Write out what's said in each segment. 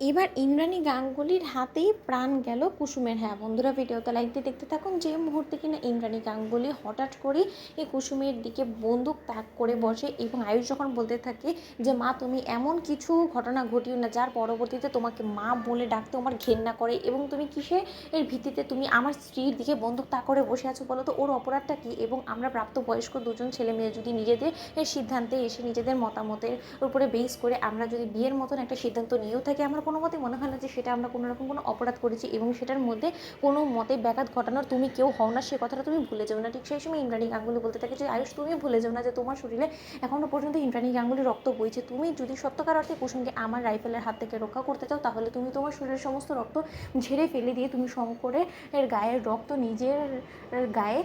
এবার ইন্দ্রাণী গাঙ্গুলির হাতেই প্রাণ গেল কুসুমের। হ্যাঁ বন্ধুরা, ভিডিওতে লাইক দিয়ে দেখতে থাকুন। যে মুহূর্তে কিনা ইন্দ্রাণী গাঙ্গুলি হঠাৎ করে এই কুসুমের দিকে বন্দুক তাক করে বসে এবং আয়ুষ যখন বলতে থাকে যে মা তুমি এমন কিছু ঘটনা ঘটিও না যার পরবর্তীতে তোমাকে মা বলে ডাকতে আমার ঘেন্না করে, এবং তুমি কিসে এর ভিত্তিতে তুমি আমার স্ত্রীর দিকে বন্দুক তাক করে বসে আছো বলো তো, ওর অপরাধটা কী? এবং আমরা প্রাপ্তবয়স্ক দুজন ছেলে মেয়ে যদি নিজেদের সিদ্ধান্তে এসে নিজেদের মতামতের উপরে বেস করে আমরা যদি বিয়ের মতন একটা সিদ্ধান্ত নিয়েও থাকি, আমার কোনো মতে মনে হয় না যে সেটা আমরা কোনো রকম কোনো অপরাধ করেছি এবং সেটার মধ্যে কোনো মতে ব্যাঘাত ঘটানোর তুমি কেউ হও না, সে কথাটা তুমি ভুলে যাও না। ঠিক সেই সময় ইন্দ্রাণী গাঙ্গুলি বলতে থাকে যে আয়ুষ তুমি ভুলে যাও না যে তোমার শরীরে এখনও পর্যন্ত ইন্দ্রাণী গাঙ্গুলির রক্ত বইছে। তুমি যদি সত্যকার অর্থে কুসুমকে আমার রাইফেলের হাত থেকে রক্ষা করতে চাও তাহলে তুমি তোমার শরীরের সমস্ত রক্ত ঝেড়ে ফেলে দিয়ে তুমি শঙ্করের গায়ের রক্ত নিজের গায়ে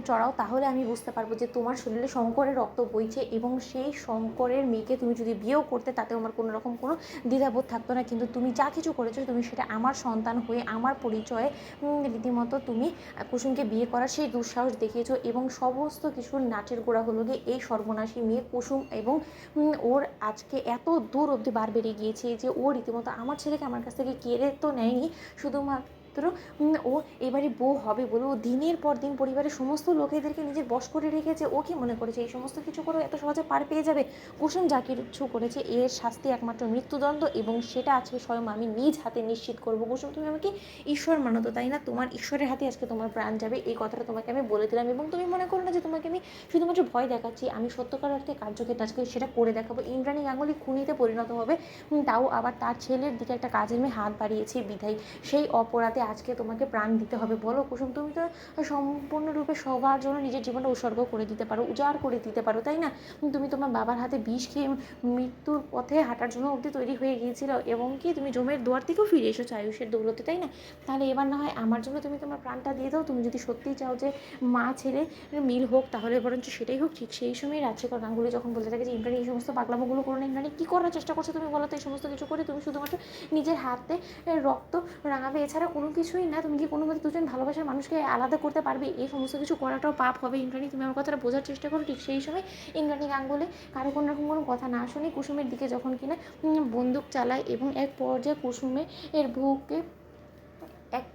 চড়াও, তাহলে আমি বুঝতে পারবো যে তোমার শরীরে শঙ্করের রক্ত বইছে এবং সেই শঙ্করের মেয়েকে তুমি যদি বিয়েও করতে তাতেও আমার কোনো রকম কোনো দ্বিধাবোধ থাকতো না। কিন্তু তুমি যা কিছু করেছো তুমি সেটা আমার সন্তান হয়ে আমার পরিচয়ে রীতিমতো তুমি কুসুমকে বিয়ে করার সেই দুঃসাহস দেখিয়েছো, এবং সমস্ত কিছুর নাচের গোড়া হলো গিয়ে এই সর্বনাশী মেয়ে কুসুম। এবং ওর আজকে এত দূর অবধি বার বেরিয়ে গিয়েছে যে ও রীতিমতো আমার ছেলেকে আমার কাছ থেকে কেড়ে তো নেয়নি, শুধুমাত্র ও এবারে বউ হবে বলে ও দিনের পর দিন পরিবারের সমস্ত লোকেদেরকে নিজের বশ করে রেখেছে। ও কি মনে করেছে এই সমস্ত কিছু করে এত সহজে পার পেয়ে যাবে? কুসুম যা কিছু করেছে এর শাস্তি একমাত্র মৃত্যুদণ্ড, এবং সেটা আজকে স্বয়ং আমি নিজ হাতে নিশ্চিত করবো। কুসুম তুমি আমাকে ঈশ্বর মানো তো, তাই না? তোমার ঈশ্বরের হাতে আজকে তোমার প্রাণ যাবে, এই কথাটা তোমাকে আমি বলে দিলাম। এবং তুমি মনে করো না যে তোমাকে আমি শুধুমাত্র ভয় দেখাচ্ছি, আমি সত্যকার অর্থে কার্যক্ষেত্রে আজকে সেটা করে দেখাবো। ইন্দ্রাণী গাঙ্গুলি খুনিতে পরিণত হবে, তাও আবার তার ছেলের দিকে একটা কাজের মেয়ে হাত বাড়িয়েছে বিধায় সেই অপরাধে আজকে তোমাকে প্রাণ দিতে হবে। বলো কুসুম, তুমি তো সম্পূর্ণরূপে সবার জন্য নিজের জীবনটা উৎসর্গ করে দিতে পারো, উজাড় করে দিতে পারো, তাই না? তুমি তোমার বাবার হাতে বিষ খেয়ে মৃত্যুর পথে হাঁটার জন্য অবধি তৈরি হয়ে গিয়েছিল, এবং কি তুমি জমের দুয়ার থেকেও ফিরে এসেছো আয়ুষের দৌলতে, তাই না? তাহলে এবার না হয় আমার জন্য তুমি তোমার প্রাণটা দিয়ে দাও। তুমি যদি সত্যিই চাও যে মা ছেলে মিল হোক তাহলে বরঞ্চ সেটাই হোক। ঠিক সেই সময় রাজশেখর গাঙ্গুলি যখন বলতে থাকে যে ইন্দ্রাণী এই সমস্ত পাগলামোগুলো করো না। ইন্দ্রাণী কী করার চেষ্টা করছো তুমি বলো তো? এই সমস্ত কিছু করে তুমি শুধুমাত্র নিজের হাতে রক্ত রাঙাবে, এছাড়া কোনো কিছুই না। তুমি কি কোনো মতে দুজন ভালোবাসার মানুষকে আলাদা করতে পারবে? এই সমস্ত কিছু করাটাও পাপ হবে। ইন্দ্রাণী তুমি আমার কথাটা বোঝার চেষ্টা করো। ঠিক সেই সময় ইন্দ্রাণী গাঙ্গুলি কারো কোনো রকম কোনো কথা না শুনে কুসুমের দিকে যখন কিনা বন্দুক চালায়, এবং এক পর্যায়ে কুসুমের বুকে এক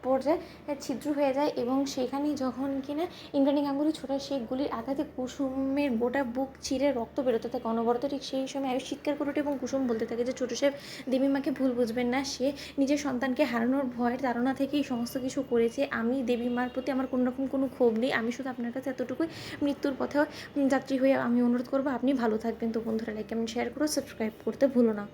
পর্যায়ে ছিদ্র হয়ে যায়, এবং সেখানেই যখন কিনা ইন্দ্রাণী গাঙ্গুলি ছোটা সেই গুলির আঘাতে কুসুমের গোটা বুক চিরে রক্ত বেরোতে থাকে অনবরত। ঠিক সেই সময় আয়ুষ চিৎকার করে ওঠে এবং কুসুম বলতে থাকে যে ছোটো সাহেব, দেবীমাকে ভুল বুঝবেন না, সে নিজের সন্তানকে হারানোর ভয়ের তাড়না থেকেই সমস্ত কিছু করেছে। আমি দেবীমার প্রতি আমার কোনো রকম কোনো ক্ষোভ নেই, আমি শুধু আপনার কাছে এতটুকুই মৃত্যুর পথেও যাত্রী হয়ে আমি অনুরোধ করবো আপনি ভালো থাকবেন। তো বন্ধুরা, লাইক কমেন্ট শেয়ার করো, সাবস্ক্রাইব করতে ভুলো না।